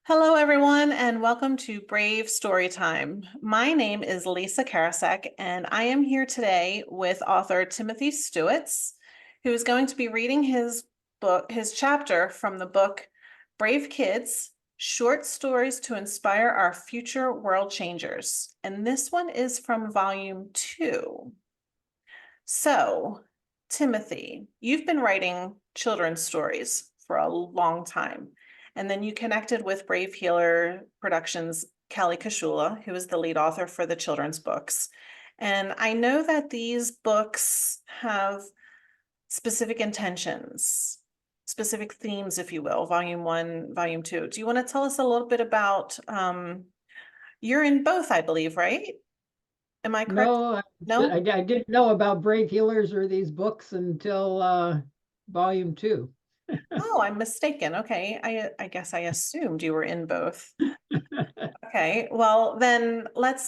Hello, everyone, and welcome to Brave Storytime. My name is Lisa Karasek, and I am here today with author Timothy Stuetz, who is going to be reading his chapter from the book Brave Kids, Short Stories to Inspire Our Future World Changers. And this one is from volume 2. So, Timothy, you've been writing children's stories for a long time. And then you connected with Brave Healer Productions' Kelly Kashula, who is the lead author for the children's books. And I know that these books have specific intentions, specific themes, if you will, volume 1, volume 2. Do you want to tell us a little bit about, you're in both, I believe, right? Am I correct? No, No? I didn't know about Brave Healers or these books until volume 2. Oh, I'm mistaken. Okay. I guess I assumed you were in both. Okay. Well, then let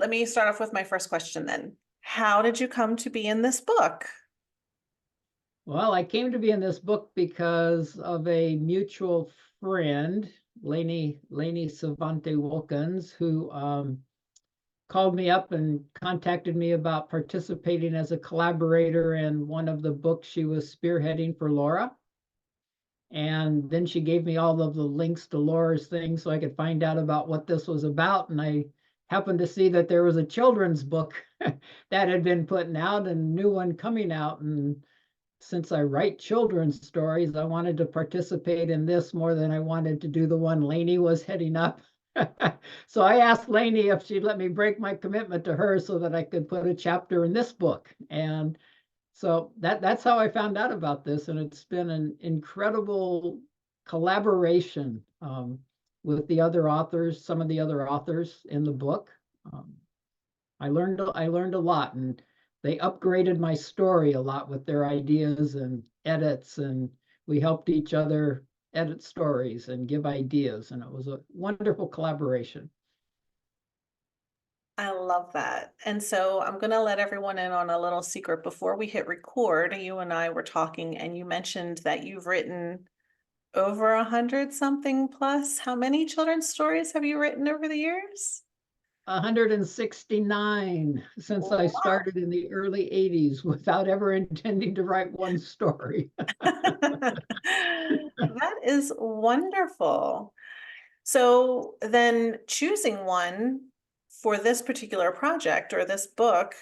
me start off with my first question then. How did you come to be in this book? Well, I came to be in this book because of a mutual friend, Lainey Savante Wilkins, who called me up and contacted me about participating as a collaborator in one of the books she was spearheading for Laura. And then she gave me all of the links to Laura's things so I could find out about what this was about. And I happened to see that there was a children's book that had been put out and a new one coming out. And since I write children's stories, I wanted to participate in this more than I wanted to do the one Lainey was heading up. So I asked Lainey if she'd let me break my commitment to her so that I could put a chapter in this book. And so that's how I found out about this, and it's been an incredible collaboration with the other authors, some of the other authors in the book. Um, I learned a lot, and they upgraded my story a lot with their ideas and edits, and we helped each other edit stories and give ideas, and it was a wonderful collaboration. I love that. And so I'm going to let everyone in on a little secret. Before we hit record, you and I were talking, and you mentioned that you've written over 100 something plus. How many children's stories have you written over the years? 169 since I Wow. started in the early 80s without ever intending to write one story. That is wonderful. So then choosing one for this particular project or this book,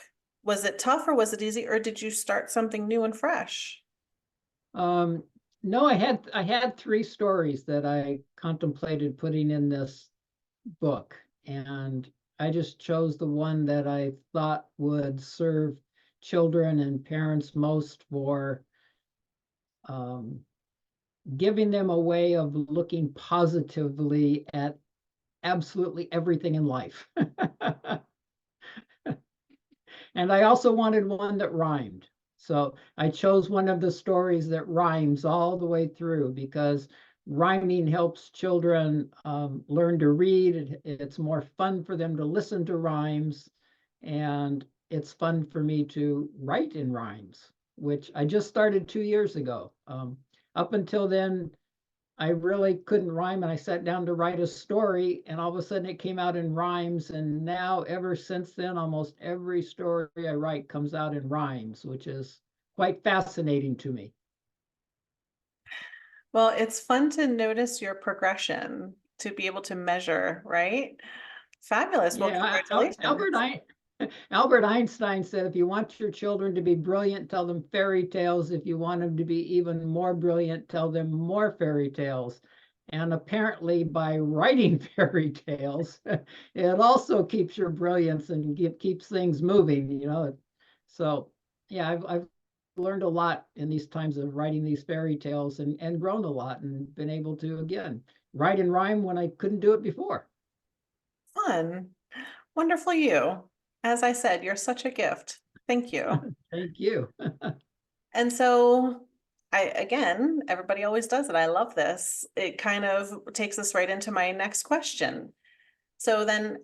was it tough or was it easy, or did you start something new and fresh? Um, no, I had three stories that I contemplated putting in this book, and I just chose the one that I thought would serve children and parents most for um, giving them a way of looking positively at absolutely everything in life. And I also wanted one that rhymed. So I chose one of the stories that rhymes all the way through because rhyming helps children learn to read. It's more fun for them to listen to rhymes. And it's fun for me to write in rhymes, which I just started 2 years ago. Up until then, I really couldn't rhyme, and I sat down to write a story, and all of a sudden it came out in rhymes. And now, ever since then, almost every story I write comes out in rhymes, which is quite fascinating to me. Well, it's fun to notice your progression, to be able to measure, right? Fabulous. Well, Yeah, congratulations. Albert Einstein said, if you want your children to be brilliant, tell them fairy tales. If you want them to be even more brilliant, tell them more fairy tales. And apparently, by writing fairy tales, it also keeps your brilliance and keeps things moving. So, yeah, I've learned a lot in these times of writing these fairy tales and grown a lot and been able to, again, write and rhyme when I couldn't do it before. Fun. Wonderful you. As I said, you're such a gift. Thank you. Thank you. And so again, everybody always does it. I love this. It kind of takes us right into my next question. So then,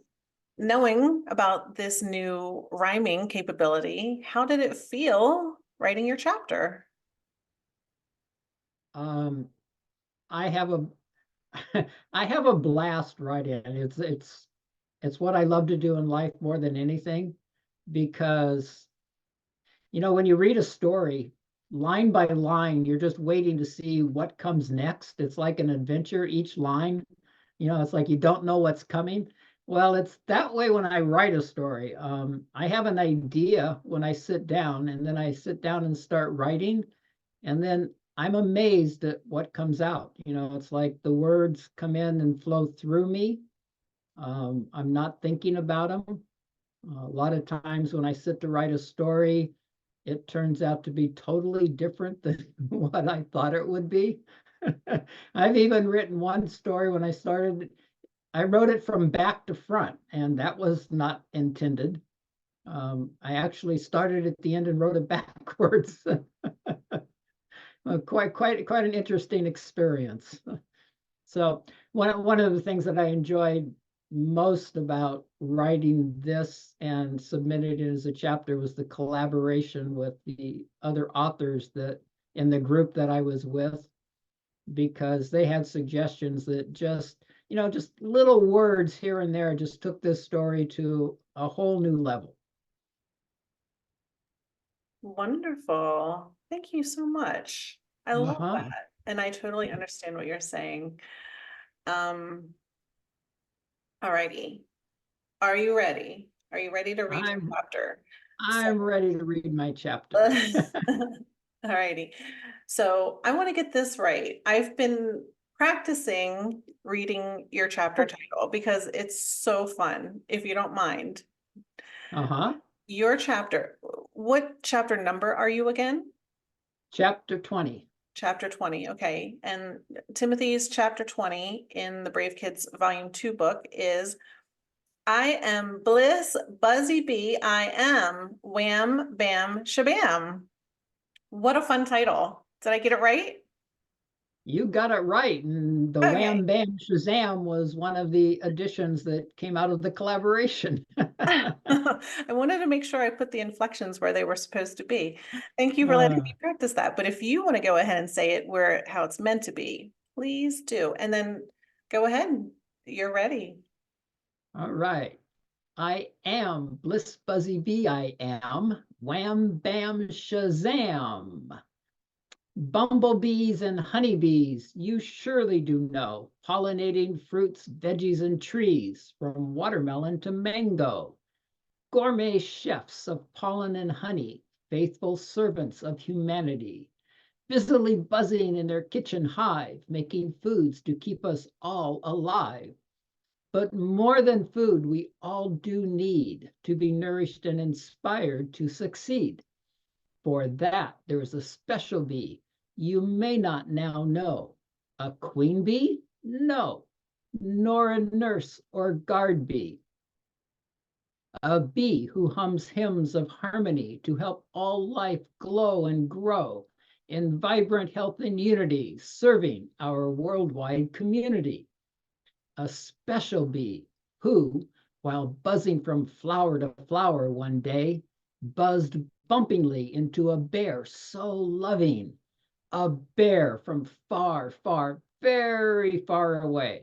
knowing about this new rhyming capability, how did it feel writing your chapter? Um, I have I have a blast writing. It's what I love to do in life more than anything, because when you read a story line by line, you're just waiting to see what comes next. It's like an adventure, each line. It's like you don't know what's coming. Well, it's that way when I write a story. I have an idea when I sit down, and then I sit down and start writing, and then I'm amazed at what comes out. It's like the words come in and flow through me. I'm not thinking about them. A lot of times when I sit to write a story, it turns out to be totally different than what I thought it would be. I've even written one story when I wrote it from back to front, and that was not intended. I actually started at the end and wrote it backwards. Quite an interesting experience. So one of the things that I enjoyed most about writing this and submitting it as a chapter was the collaboration with the other authors that in the group that I was with, because they had suggestions that just little words here and there just took this story to a whole new level. Wonderful. Thank you so much. I love Uh-huh. that. And I totally understand what you're saying. Alrighty. Are you ready? Are you ready to read your I'm chapter? So, I'm ready to read my chapter. alrighty. So I want to get this right. I've been practicing reading your chapter title because it's so fun, if you don't mind. Uh-huh. Your chapter, what chapter number are you again? Chapter 20. Chapter 20, okay. And Timothy's chapter 20 in the Brave Kids Volume 2 book is I am bliss, buzzy bee, I am wham, bam, shabam. What a fun title. Did I get it right? You got it right. And the Okay. Wham Bam Shazam was one of the additions that came out of the collaboration. I wanted to make sure I put the inflections where they were supposed to be. Thank you for letting Uh, me practice that. But if you want to go ahead and say it where how it's meant to be, please do. And then go ahead. You're ready. all right. I am Bliss Buzzy Bee, I am. Wham Bam Shazam. Bumblebees and honeybees, you surely do know, pollinating fruits, veggies, and trees, from watermelon to mango. Gourmet chefs of pollen and honey, faithful servants of humanity, busily buzzing in their kitchen hive, making foods to keep us all alive. But more than food, we all do need to be nourished and inspired to succeed. For that, there is a special bee you may not now know. A queen bee? No, nor a nurse or guard bee. A bee who hums hymns of harmony to help all life glow and grow in vibrant health and unity, serving our worldwide community. A special bee who, while buzzing from flower to flower one day, buzzed bumpingly into a bear so loving, a bear from far, far, very far away.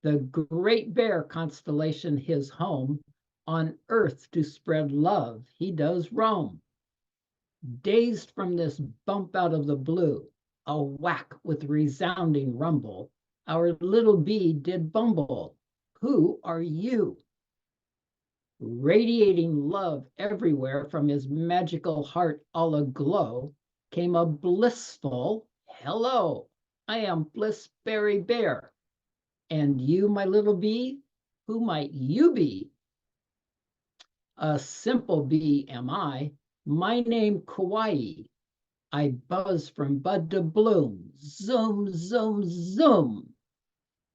The great bear constellation, his home, on earth to spread love, he does roam. Dazed from this bump out of the blue, a whack with resounding rumble, our little bee did bumble. Who are you? Radiating love everywhere from his magical heart all aglow, came a blissful hello. I am Blissberry Bear. And you, my little bee, who might you be? A simple bee am I, my name Kawaii. I buzz from bud to bloom, zoom, zoom, zoom.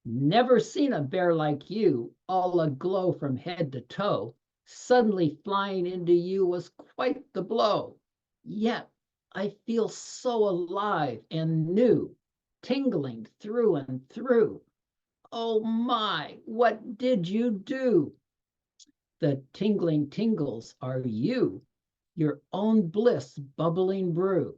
Never seen a bear like you, all aglow from head to toe. Suddenly flying into you was quite the blow. Yet I feel so alive and new, tingling through and through. Oh my, what did you do? The tingling tingles are you, your own bliss bubbling brew,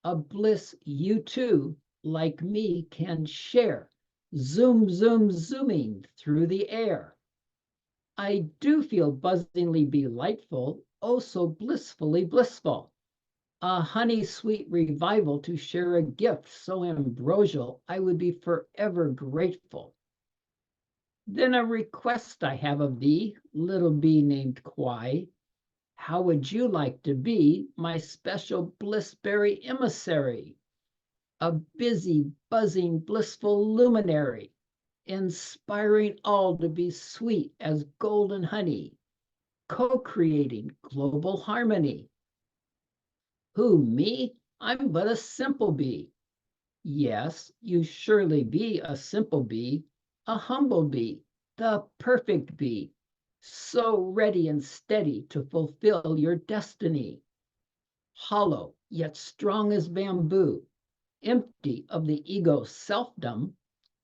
a bliss you too, like me, can share. zoom, zoom, zooming through the air. I do feel buzzingly delightful, oh so blissfully blissful. A honey sweet revival to share a gift so ambrosial, I would be forever grateful. Then a request I have of thee, little bee named Kwai. How would you like to be my special blissberry emissary? A busy, buzzing, blissful luminary, inspiring all to be sweet as golden honey, co-creating global harmony. Who, me? I'm but a simple bee. Yes, you surely be a simple bee, a humble bee, the perfect bee, so ready and steady to fulfill your destiny. Hollow, yet strong as bamboo, empty of the ego selfdom,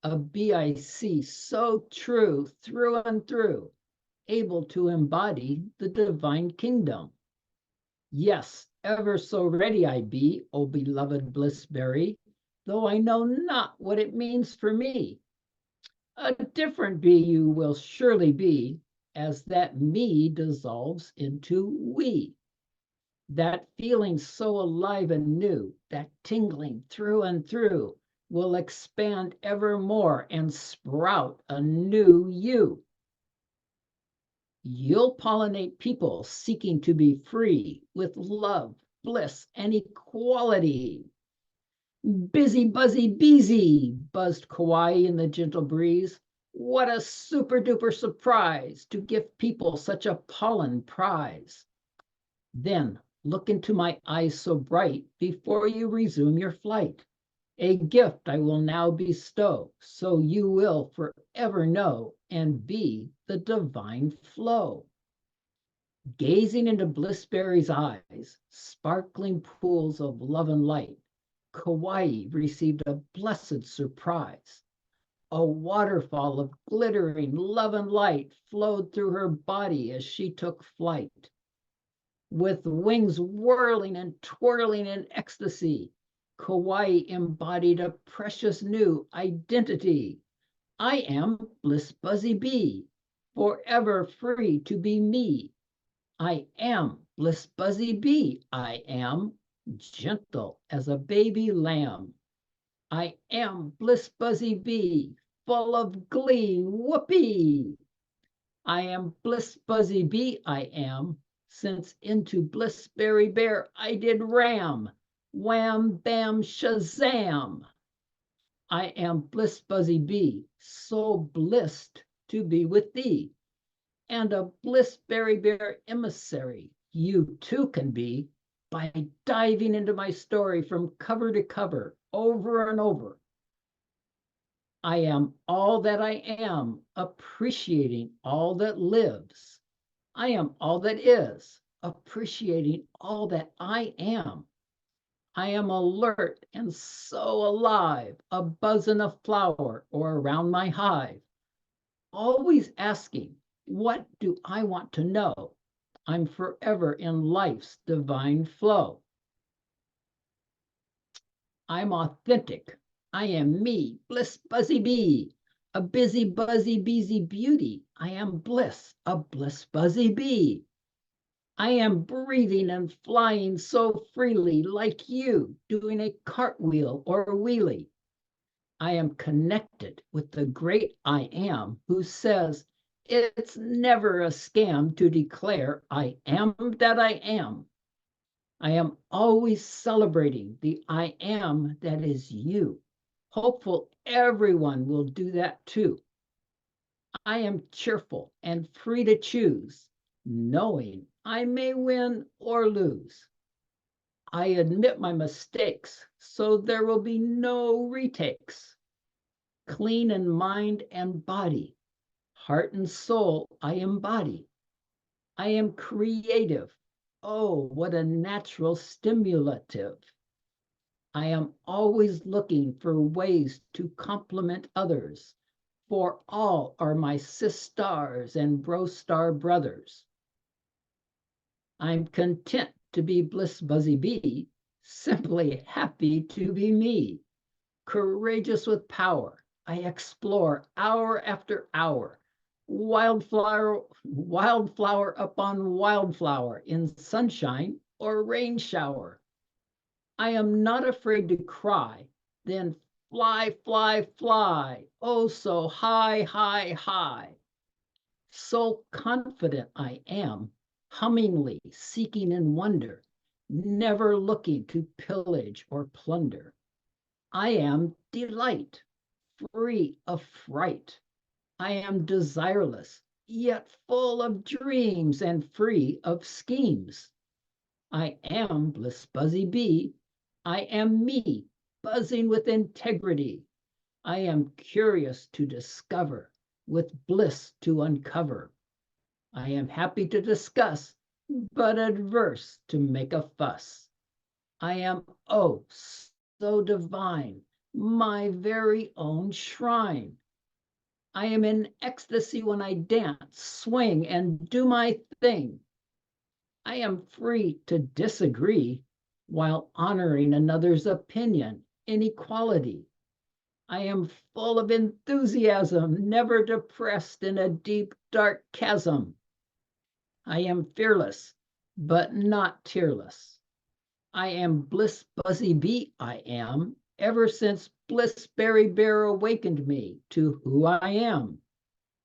a BIC so true through and through, able to embody the divine kingdom. Yes, ever so ready I be, O beloved blissberry, though I know not what it means for me. A different bee you will surely be, as that me dissolves into we. That feeling so alive and new, that tingling through and through, will expand evermore and sprout a new you. You'll pollinate people seeking to be free with love, bliss, and equality. Busy, buzzy, beezy, buzzed Kauai in the gentle breeze. What a super duper surprise to give people such a pollen prize. Then look into my eyes so bright before you resume your flight. A gift I will now bestow, so you will forever know and be the divine flow. Gazing into Blissberry's eyes, sparkling pools of love and light, Kauai received a blessed surprise. A waterfall of glittering love and light flowed through her body as she took flight. With wings whirling and twirling in ecstasy, Kauai embodied a precious new identity. I am Bliss Buzzy Bee, forever free to be me. I am Bliss Buzzy Bee. I am gentle as a baby lamb. I am Bliss Buzzy Bee, full of glee. Whoopee! I am Bliss Buzzy Bee. I am, since into Blissberry Bear I did ram. Wham, bam, shazam! I am Bliss Buzzy Bee, so blissed to be with thee. And a Blissberry Bear emissary you too can be by diving into my story from cover to cover, over and over. I am all that I am, appreciating all that lives. I am all that is, appreciating all that I am. I am alert and so alive, a buzz in a flower or around my hive. Always asking, what do I want to know? I'm forever in life's divine flow. I'm authentic. I am me, Bliss Buzzy Bee, a busy, buzzy, beezy beauty. I am bliss, a Bliss Buzzy Bee. I am breathing and flying so freely, like you, doing a cartwheel or a wheelie. I am connected with the great I am, who says, it's never a scam to declare I am that I am. I am always celebrating the I am that is you. Hopeful everyone will do that too. I am cheerful and free to choose, knowing I may win or lose. I admit my mistakes, so there will be no retakes. Clean in mind and body, heart and soul I embody. I am creative. Oh, what a natural stimulative. I am always looking for ways to compliment others, for all are my sisters and bro-star brothers. I'm content to be Bliss Buzzy Bee, simply happy to be me. Courageous with power, I explore hour after hour, wildflower upon wildflower in sunshine or rain shower. I am not afraid to cry, then fly, fly, fly, oh so high, high, high. So confident I am, hummingly seeking in wonder, never looking to pillage or plunder. I am delight, free of fright. I am desireless, yet full of dreams and free of schemes. I am Bliss Buzzy Bee. I am me, buzzing with integrity. I am curious to discover, with bliss to uncover. I am happy to discuss, but adverse to make a fuss. I am, oh, so divine, my very own shrine. I am in ecstasy when I dance, swing, and do my thing. I am free to disagree while honoring another's opinion, inequality. I am full of enthusiasm, never depressed in a deep, dark chasm. I am fearless, but not tearless. I am Bliss Buzzy Bee, I am, ever since Bliss Berry Bear awakened me to who I am.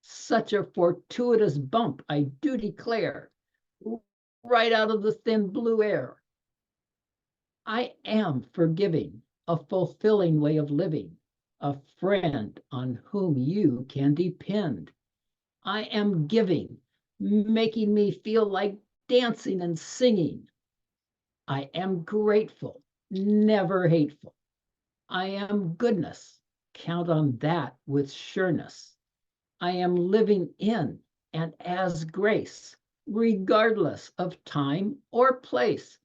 Such a fortuitous bump, I do declare, right out of the thin blue air. I am forgiving, a fulfilling way of living, a friend on whom you can depend. I am giving, making me feel like dancing and singing. I am grateful, never hateful. I am goodness, count on that with sureness. I am living in and as grace, regardless of time or place.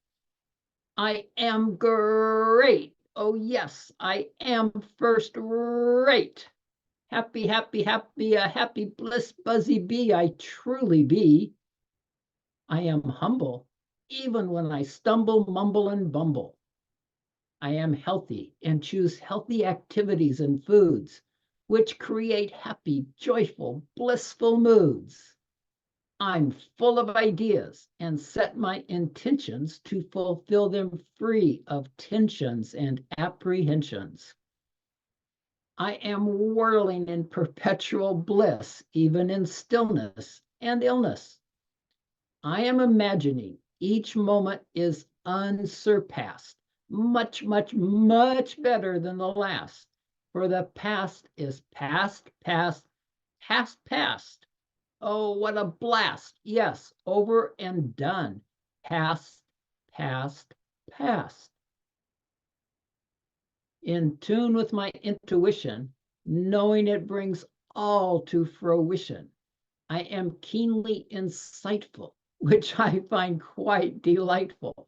I am great. Oh, yes, I am first rate. Happy, happy, happy, a happy bliss buzzy bee I truly be. I am humble, even when I stumble, mumble, and bumble. I am healthy and choose healthy activities and foods, which create happy, joyful, blissful moods. I'm full of ideas and set my intentions to fulfill them free of tensions and apprehensions. I am whirling in perpetual bliss, even in stillness and illness. I am imagining each moment is unsurpassed, much, much, much better than the last. For the past is past, past, past, past. Oh, what a blast. Yes, over and done. Past, past, past. In tune with my intuition, knowing it brings all to fruition. I am keenly insightful, which I find quite delightful.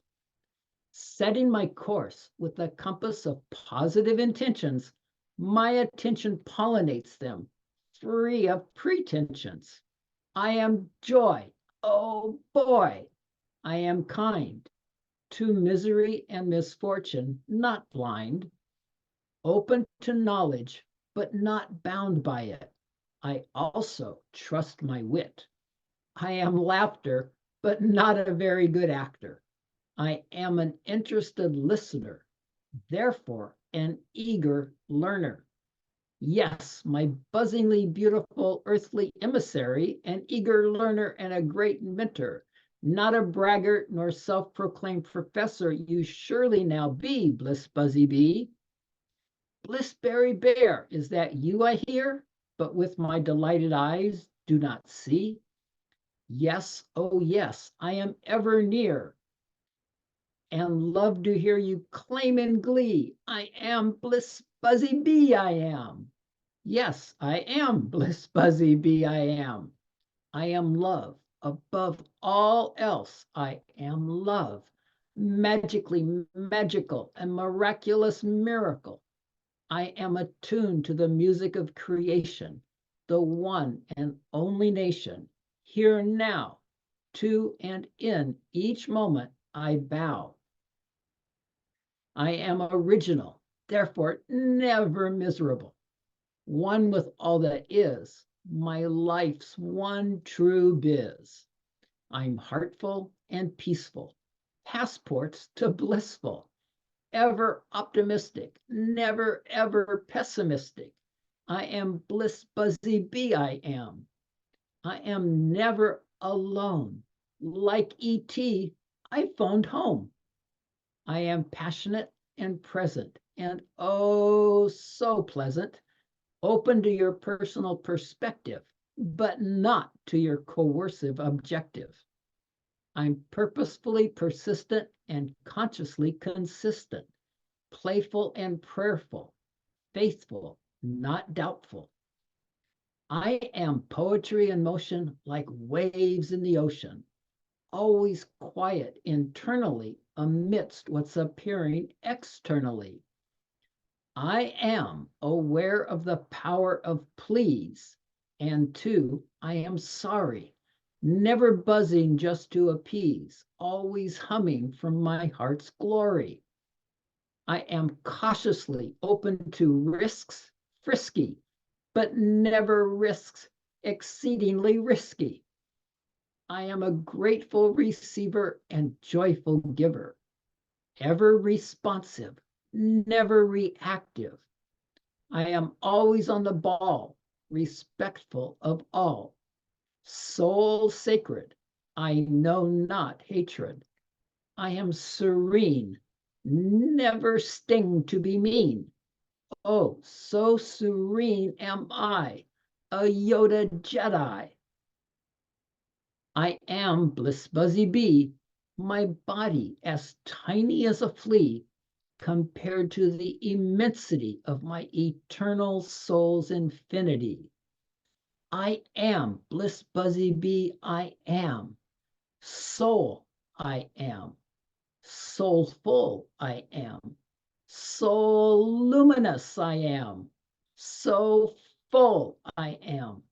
Setting my course with the compass of positive intentions, my attention pollinates them, free of pretensions. I am joy, oh boy. I am kind, to misery and misfortune, not blind, open to knowledge, but not bound by it. I also trust my wit. I am laughter, but not a very good actor. I am an interested listener, therefore an eager learner. Yes, my buzzingly beautiful earthly emissary, an eager learner and a great mentor, not a braggart nor self-proclaimed professor, you surely now be, Bliss Buzzy Bee. Blissberry Bear, is that you I hear, but with my delighted eyes do not see? Yes, oh yes, I am ever near, and love to hear you claim in glee, I am Bliss Buzzy Bee, I am. Yes, I am Bliss Buzzy Bee, I am. I am love. Above all else, I am love. Magically magical and miraculous miracle. I am attuned to the music of creation, the one and only nation. Here now, to and in each moment, I bow. I am original, therefore never miserable. one with all that is, my life's one true biz. I'm heartful and peaceful, passports to blissful, ever optimistic, never ever pessimistic. I am bliss buzzy bee, I am. I am never alone. Like E.T., I phoned home. I am passionate and present and oh, so pleasant, open to your personal perspective, but not to your coercive objective. I'm purposefully persistent and consciously consistent, playful and prayerful, faithful, not doubtful. I am poetry in motion like waves in the ocean, always quiet internally amidst what's appearing externally. I am aware of the power of please, and two, I am sorry, never buzzing just to appease, always humming from my heart's glory. I am cautiously open to risks, frisky, but never risks exceedingly risky. I am a grateful receiver and joyful giver, ever responsive, never reactive. I am always on the ball, respectful of all. Soul sacred, I know not hatred. I am serene, never sting to be mean. Oh, so serene am I, a Yoda Jedi. I am bliss buzzy bee, my body as tiny as a flea compared to the immensity of my eternal soul's infinity. I am bliss buzzy bee, I am. Soul, I am. Soulful, I am. Soul luminous, I am. So full, I am.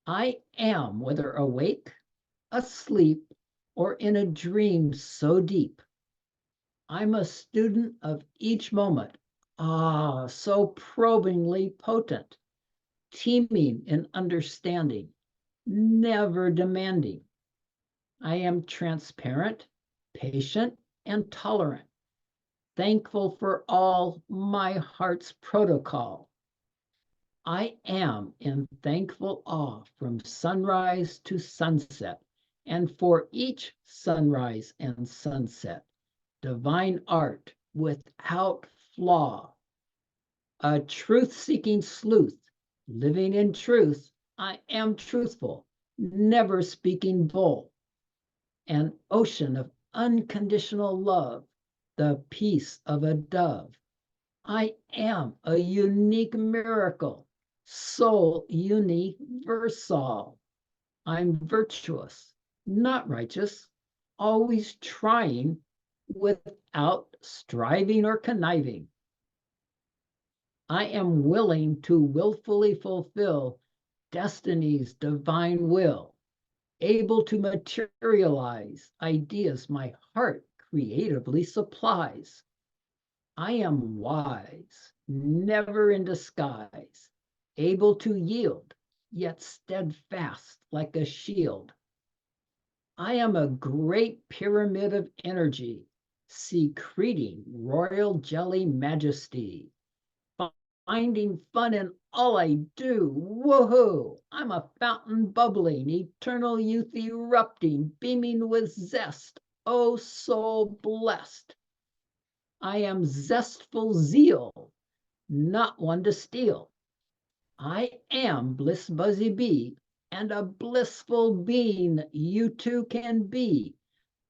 I am, whether awake, asleep, or in a dream so deep. I'm a student of each moment. Ah, so probingly potent, teeming in understanding, never demanding. I am transparent, patient, and tolerant, thankful for all my heart's protocol. I am in thankful awe from sunrise to sunset, and for each sunrise and sunset, divine art without flaw. A truth-seeking sleuth, living in truth, I am truthful, never speaking bull. An ocean of unconditional love, the peace of a dove. I am a unique miracle, soul universal. I'm virtuous, not righteous, always trying without striving or conniving. I am willing to willfully fulfill destiny's divine will, able to materialize ideas my heart creatively supplies. I am wise, never in disguise, able to yield, yet steadfast like a shield. I am a great pyramid of energy, secreting royal jelly majesty, finding fun in all I do. Woohoo! I'm a fountain bubbling, eternal youth erupting, beaming with zest. Oh, so blessed. I am zestful zeal, not one to steal. I am bliss buzzy bee, and a blissful being you too can be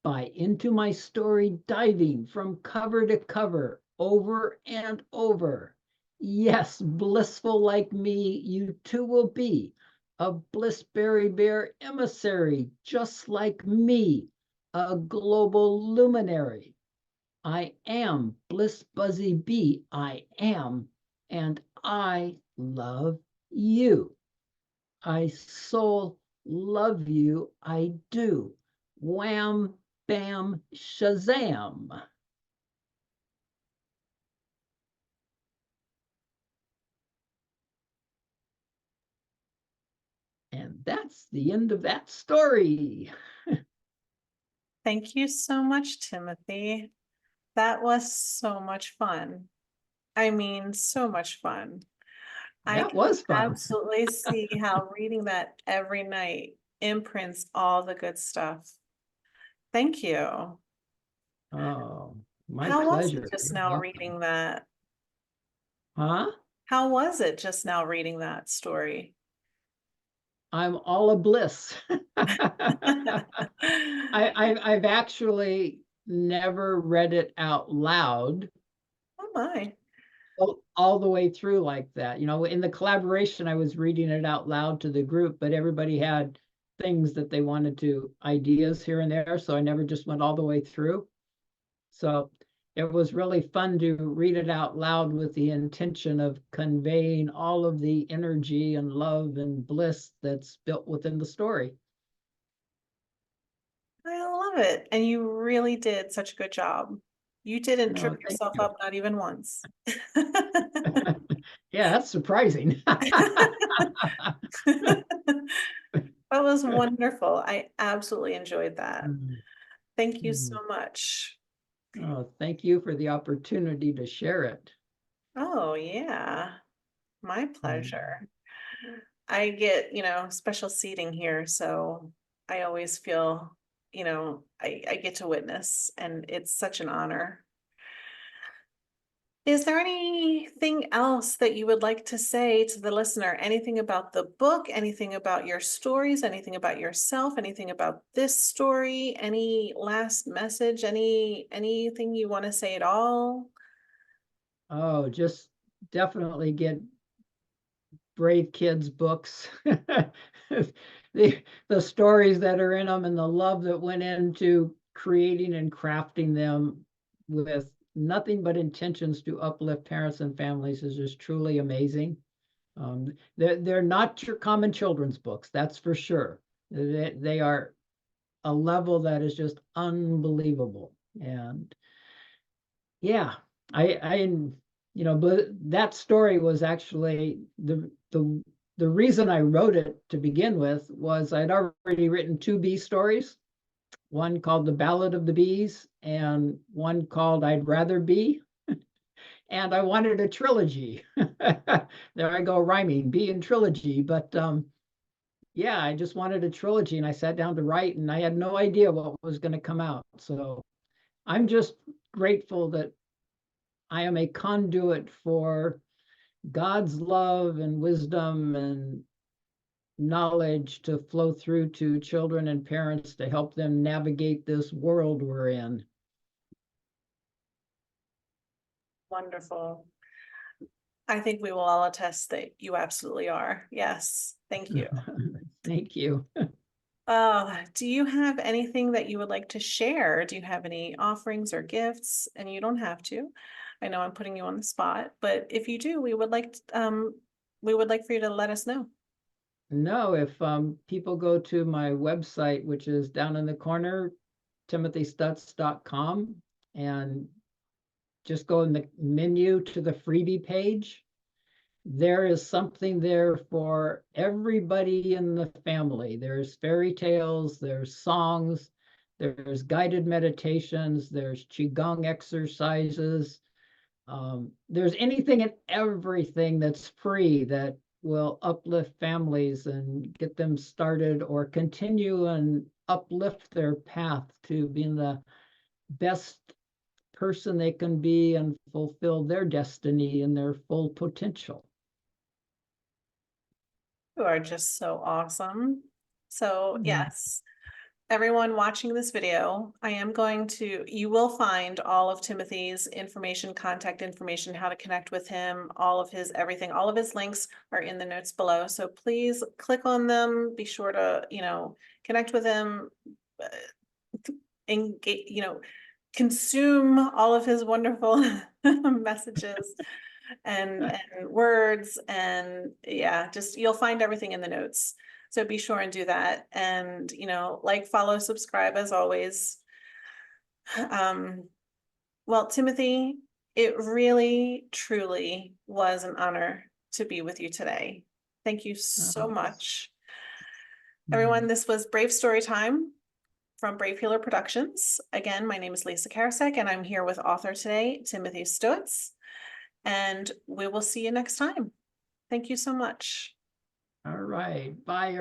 by into my story diving from cover to cover, over and over. Yes, blissful like me, you too will be a blissberry bear emissary, just like me, a global luminary. I am bliss buzzy bee, I am, and I love you. I soul love you, I do. Wham, bam, shazam. that's the end of that story. Thank you so much, Timothy. That was so much fun. I mean, so much fun. I That can was fun. absolutely see how reading that every night imprints all the good stuff. Thank you. Oh, my How was it pleasure. just You're now welcome. reading that? Huh? How was it just now reading that story? I'm all a bliss. I've actually never read it out loud Oh my. all the way through like that. You know, in the collaboration, I was reading it out loud to the group, but everybody had things that they wanted to, ideas here and there. So I never just went all the way through. So it was really fun to read it out loud with the intention of conveying all of the energy and love and bliss that's built within the story. I love it. And you really did such a good job. You didn't No, trip thank yourself you. up, not even once. Yeah, that's surprising. That was wonderful. I absolutely enjoyed that. Mm, Thank you so mm. much. Oh, thank you for the opportunity to share it. Oh, yeah, my Mm. pleasure. I get, special seating here, so I always feel, I get to witness, and it's such an honor. Is there anything else that you would like to say to the listener? Anything about the book, anything about your stories, anything about yourself, anything about this story, any last message, anything you want to say at all? Oh, just definitely get Brave Kids books. The stories that are in them and the love that went into creating and crafting them with nothing but intentions to uplift parents and families is just truly amazing. They're not your common children's books, that's for sure. They are a level that is just unbelievable. And yeah, but that story was actually the reason I wrote it to begin with was I'd already written two bee stories, one called The Ballad of the Bees and one called I'd Rather Be. And I wanted a trilogy. There I go rhyming, bee and trilogy. But yeah, I just wanted a trilogy and I sat down to write and I had no idea what was going to come out. So I'm just grateful that I am a conduit for God's love and wisdom and knowledge to flow through to children and parents to help them navigate this world we're in. Wonderful. I think we will all attest that you absolutely are. Yes, thank you. Thank you. Do you have anything that you would like to share? Do you have any offerings or gifts? And you don't have to. I know I'm putting you on the spot, but if you do, we would like for you to let us know. No, if people go to my website, which is down in the corner, timothystuetz.com, and just go in the menu to the freebie page, there is something there for everybody in the family. There's fairy tales, there's songs, there's guided meditations, there's Qigong exercises. There's anything and everything that's free that will uplift families and get them started or continue and uplift their path to being the best person they can be and fulfill their destiny and their full potential. You are just so awesome. So Mm. yes, everyone watching this video, you will find all of Timothy's information, contact information, how to connect with him, all of his everything, all of his links are in the notes below. So please click on them. Be sure to, connect with him, engage, consume all of his wonderful messages and words. And yeah, just you'll find everything in the notes. So be sure and do that. And, like, follow, subscribe as always. Um, well, Timothy, it really, truly was an honor to be with you today. Thank you so Uh, much. Everyone, this was Brave Storytime from Brave Healer Productions. Again, my name is Lisa Karasek, and I'm here with author today, Timothy Stuetz. And we will see you next time. Thank you so much. All right. Bye,